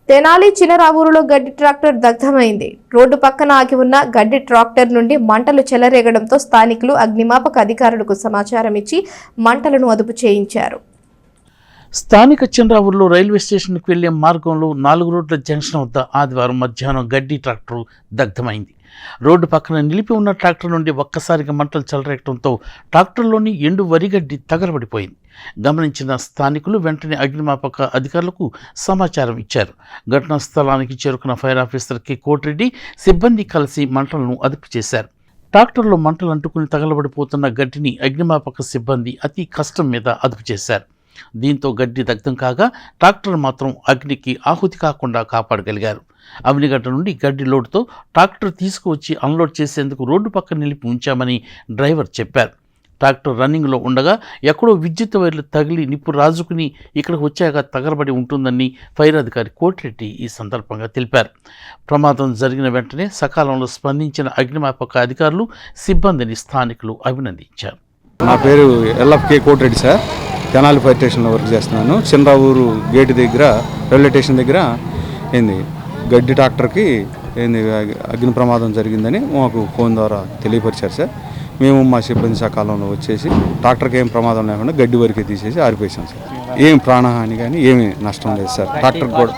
తెనాలి చినరావూరులో గడ్డి tractor దగ్ధమైంది. Road పక్కన ఆగి ఉన్న గడ్డి ట్రాక్టర్ నుండి మంటలు చెలరేగడంతో స్థానికులు అగ్నిమాపక అధికారులకు సమాచారం ఇచ్చి మంటలను అదుపు చేయించారు. స్థానిక చినరావూరులో రైల్వే స్టేషన్కు వెళ్లే మార్గంలో 4 రోడ్ల జంక్షన్ వద్ద ఆదివారం మధ్యాహ్నం గడ్డి ట్రాక్టర్ దగ్ధమైంది. రోడ్డు పక్కన నిలిపి ఉన్న ట్రాక్టర్ నుండి ఒక్కసారిగా మంటలు చెలరేగడంతో ట్రాక్టర్లోని ఎండు వరిగడ్డి తగలబడిపోయింది. గమనించిన స్థానికులు వెంటనే అగ్నిమాపక అధికారులకు సమాచారం ఇచ్చారు. ఘటనా స్థలానికి చేరుకున్న ఫైర్ ఆఫీసర్ కె కోటిరెడ్డి సిబ్బంది కలిసి మంటలను అదుపు చేశారు. ట్రాక్టర్లో మంటలు అంటుకుని తగలబడిపోతున్న గడ్డిని అగ్నిమాపక సిబ్బంది అతి కష్టం మీద అదుపు చేశారు. దీంతో గడ్డి దగ్ధం కాగా ట్రాక్టర్ మాత్రం అగ్నికి ఆహుతి కాకుండా కాపాడగలిగారు. అవినిగడ్డ నుండి గడ్డి లోడ్తో ట్రాక్టర్ తీసుకువచ్చి అన్లోడ్ చేసేందుకు రోడ్డు పక్కన నిలిపి ఉంచామని డ్రైవర్ చెప్పారు. ట్రాక్టర్ రన్నింగ్లో ఉండగా ఎక్కడో విద్యుత్ వైర్లు తగిలి నిప్పు రాజుకుని ఇక్కడికి వచ్చాక తగలబడి ఉంటుందని ఫైర్ అధికారి కోటిరెడ్డి ఈ సందర్భంగా తెలిపారు. ప్రమాదం జరిగిన వెంటనే సకాలంలో స్పందించిన అగ్నిమాపక అధికారులు సిబ్బందిని స్థానికులు అభినందించారు. నా పేరు ఎల్ఎఫ్కే కోటిరెడ్డి సార్. తెనాలి ఫైర్ స్టేషన్లో వర్క్ చేస్తున్నాను. చినరావూరు గేటు దగ్గర రైల్వే స్టేషన్ దగ్గర గడ్డి ట్రాక్టర్కి అగ్ని ప్రమాదం జరిగిందని మాకు ఫోన్ ద్వారా తెలియపరిచారు సార్. మేము మా సిబ్బంది సకాలంలో వచ్చేసి ట్రాక్టర్కి ఏం ప్రమాదం లేకుండా గడ్డి వరకే తీసేసి ఆరిపోయాం సార్. ఏం ప్రాణహాని కానీ ఏమీ నష్టం లేదు సార్. ట్రాక్టర్ కూడా